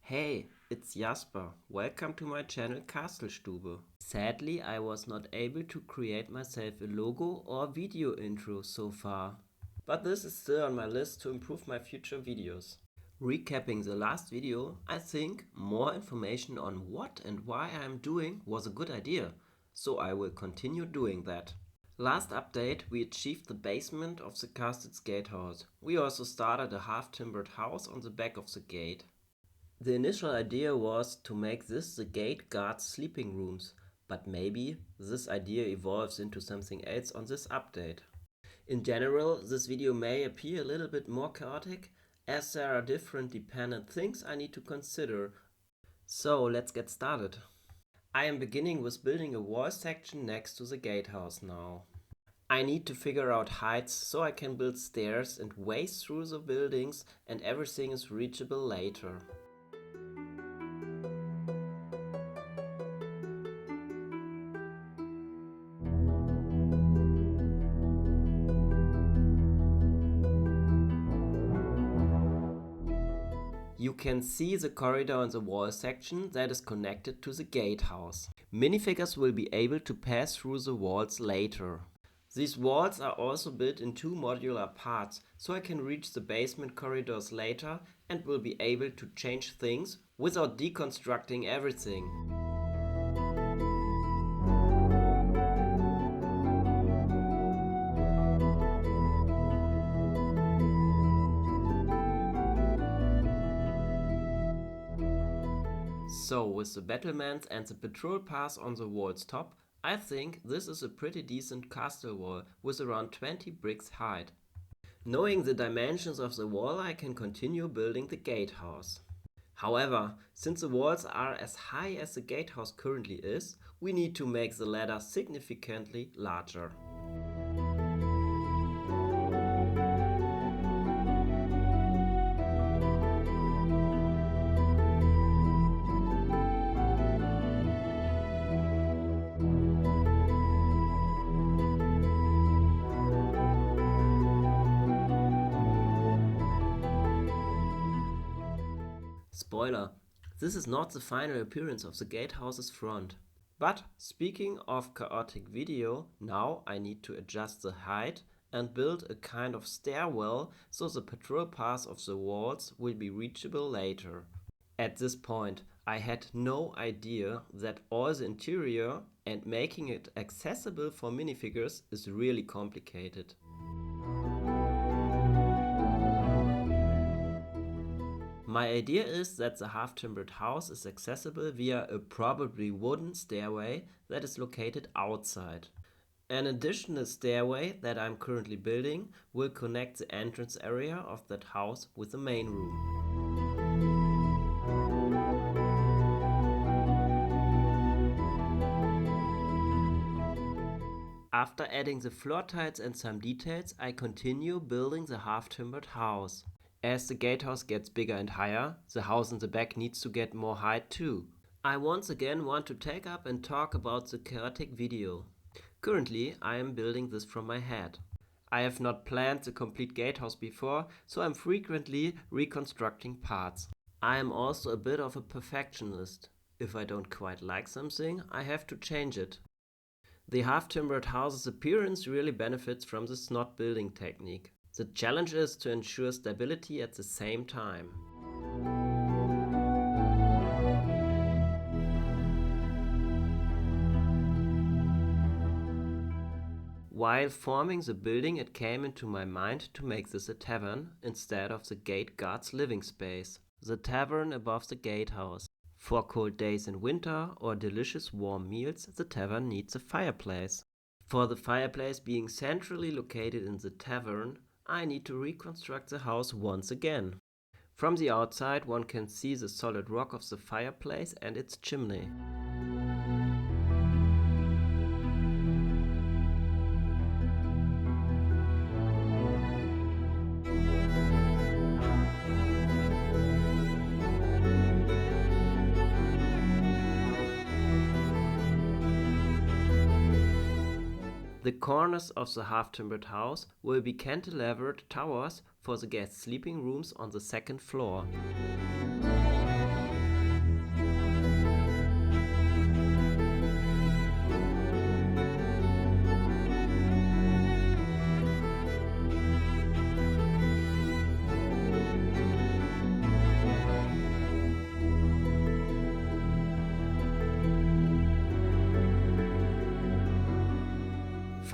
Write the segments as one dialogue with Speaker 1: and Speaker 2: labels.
Speaker 1: Hey, it's Jasper. Welcome to my channel Castle. Sadly, I was not able to create myself a logo or video intro so far. But this is still on my list to improve my future videos. Recapping the last video, I think more information on what and why I am doing was a good idea, so I will continue doing that. Last update, we achieved the basement of the castle's gatehouse. We also started a half-timbered house on the back of the gate. The initial idea was to make this the gate guard's sleeping rooms, but maybe this idea evolves into something else on this update. In general, this video may appear a little bit more chaotic, as there are different dependent things I need to consider. So let's get started. I am beginning with building a wall section next to the gatehouse now. I need to figure out heights so I can build stairs and ways through the buildings, and everything is reachable later. You can see the corridor in the wall section that is connected to the gatehouse. Minifigures will be able to pass through the walls later. These walls are also built in two modular parts, so I can reach the basement corridors later and will be able to change things without deconstructing everything. So, with the battlements and the patrol pass on the wall's top, I think this is a pretty decent castle wall with around 20 bricks height. Knowing the dimensions of the wall, I can continue building the gatehouse. However, since the walls are as high as the gatehouse currently is, we need to make the ladder significantly larger. Spoiler, this is not the final appearance of the gatehouse's front. But speaking of chaotic video, now I need to adjust the height and build a kind of stairwell so the patrol paths of the walls will be reachable later. At this point, I had no idea that all the interior and making it accessible for minifigures is really complicated. My idea is that the half-timbered house is accessible via a probably wooden stairway that is located outside. An additional stairway that I'm currently building will connect the entrance area of that house with the main room. After adding the floor tiles and some details, I continue building the half-timbered house. As the gatehouse gets bigger and higher, the house in the back needs to get more height too. I once again want to take up and talk about the chaotic video. Currently, I am building this from my head. I have not planned the complete gatehouse before, so I'm frequently reconstructing parts. I am also a bit of a perfectionist. If I don't quite like something, I have to change it. The half-timbered house's appearance really benefits from the snot building technique. The challenge is to ensure stability at the same time. While forming the building, it came into my mind to make this a tavern instead of the gate guard's living space. The tavern above the gatehouse. For cold days in winter or delicious warm meals, the tavern needs a fireplace. For the fireplace being centrally located in the tavern, I need to reconstruct the house once again. From the outside, one can see the solid rock of the fireplace and its chimney. The corners of the half-timbered house will be cantilevered towers for the guest sleeping rooms on the second floor.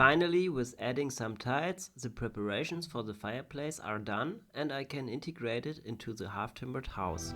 Speaker 1: Finally, with adding some tiles, the preparations for the fireplace are done and I can integrate it into the half-timbered house.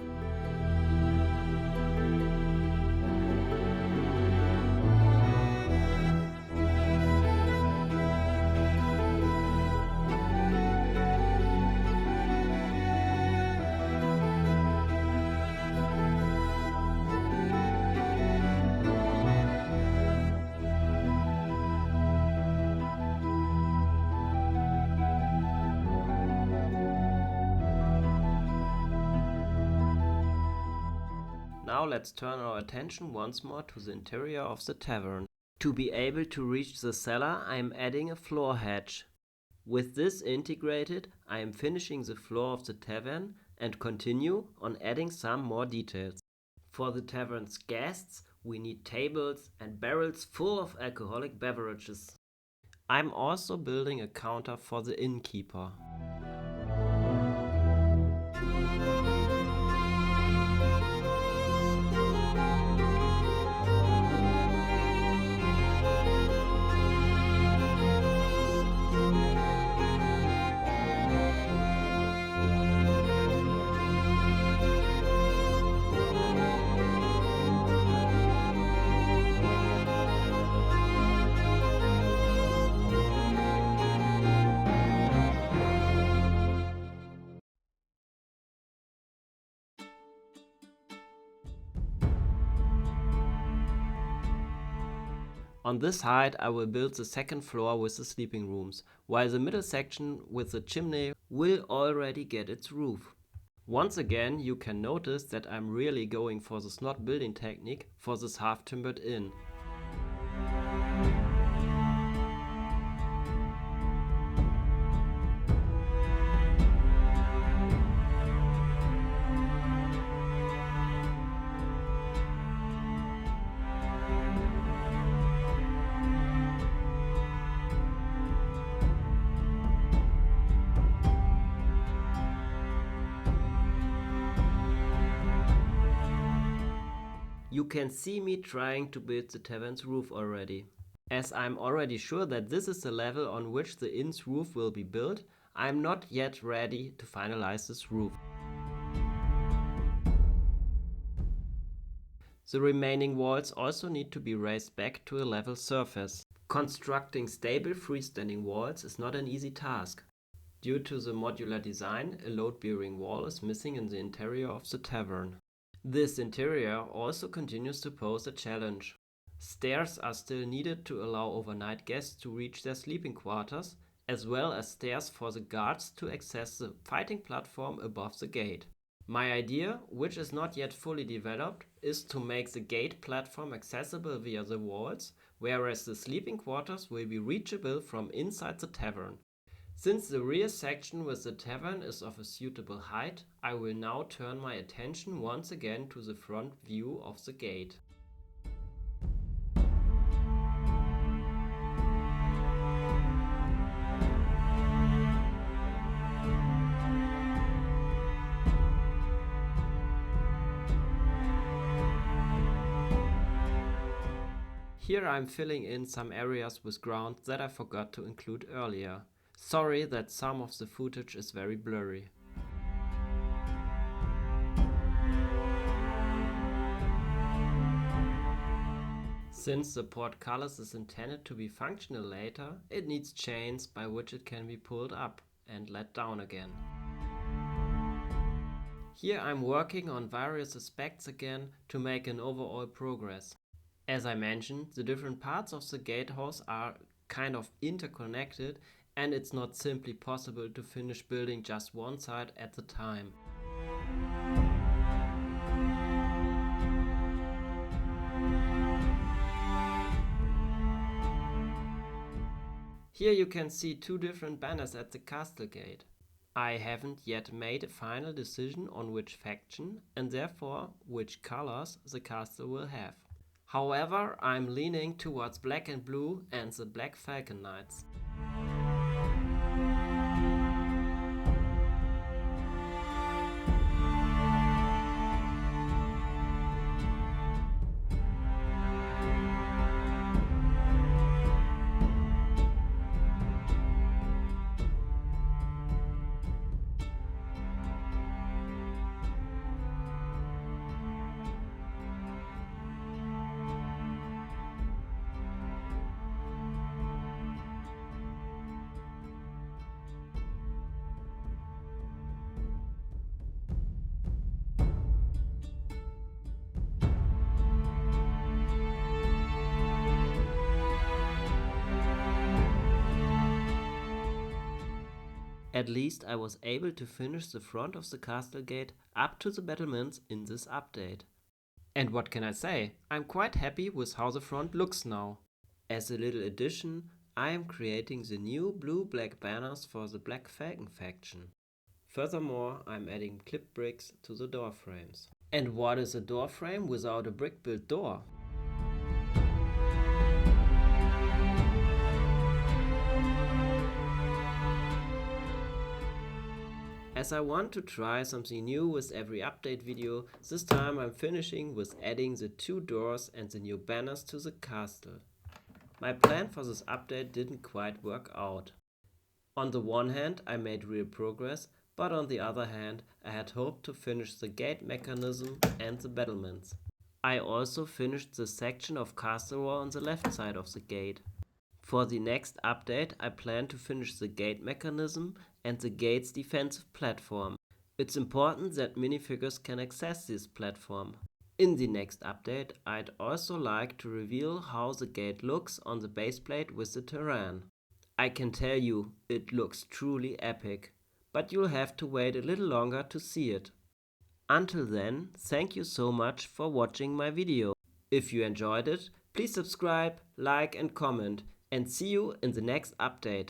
Speaker 1: Now let's turn our attention once more to the interior of the tavern. To be able to reach the cellar, I am adding a floor hatch. With this integrated, I am finishing the floor of the tavern and continue on adding some more details. For the tavern's guests, we need tables and barrels full of alcoholic beverages. I'm also building a counter for the innkeeper. On this height I will build the second floor with the sleeping rooms, while the middle section with the chimney will already get its roof. Once again you can notice that I'm really going for the slot building technique for this half-timbered inn. You can see me trying to build the tavern's roof already. As I'm already sure that this is the level on which the inn's roof will be built, I'm not yet ready to finalize this roof. The remaining walls also need to be raised back to a level surface. Constructing stable freestanding walls is not an easy task. Due to the modular design, a load-bearing wall is missing in the interior of the tavern. This interior also continues to pose a challenge. Stairs are still needed to allow overnight guests to reach their sleeping quarters, as well as stairs for the guards to access the fighting platform above the gate. My idea, which is not yet fully developed, is to make the gate platform accessible via the walls, whereas the sleeping quarters will be reachable from inside the tavern. Since the rear section with the tavern is of a suitable height, I will now turn my attention once again to the front view of the gate. Here I'm filling in some areas with ground that I forgot to include earlier. Sorry that some of the footage is very blurry. Since the portcullis is intended to be functional later, it needs chains by which it can be pulled up and let down again. Here I'm working on various aspects again to make an overall progress. As I mentioned, the different parts of the gatehouse are kind of interconnected, and it's not simply possible to finish building just one side at a time. Here you can see two different banners at the castle gate. I haven't yet made a final decision on which faction and therefore which colors the castle will have. However, I'm leaning towards black and blue and the Black Falcon Knights. At least I was able to finish the front of the castle gate up to the battlements in this update. And what can I say? I'm quite happy with how the front looks now. As a little addition, I am creating the new blue-black banners for the Black Falcon faction. Furthermore, I'm adding clip bricks to the door frames. And what is a door frame without a brick-built door? As I want to try something new with every update video, this time I'm finishing with adding the 2 doors and the new banners to the castle. My plan for this update didn't quite work out. On the one hand, I made real progress, but on the other hand, I had hoped to finish the gate mechanism and the battlements. I also finished the section of castle wall on the left side of the gate. For the next update, I plan to finish the gate mechanism and the gate's defensive platform. It's important that minifigures can access this platform. In the next update, I'd also like to reveal how the gate looks on the baseplate with the terrain. I can tell you, it looks truly epic, but you'll have to wait a little longer to see it. Until then, thank you so much for watching my video. If you enjoyed it, please subscribe, like and comment, and see you in the next update.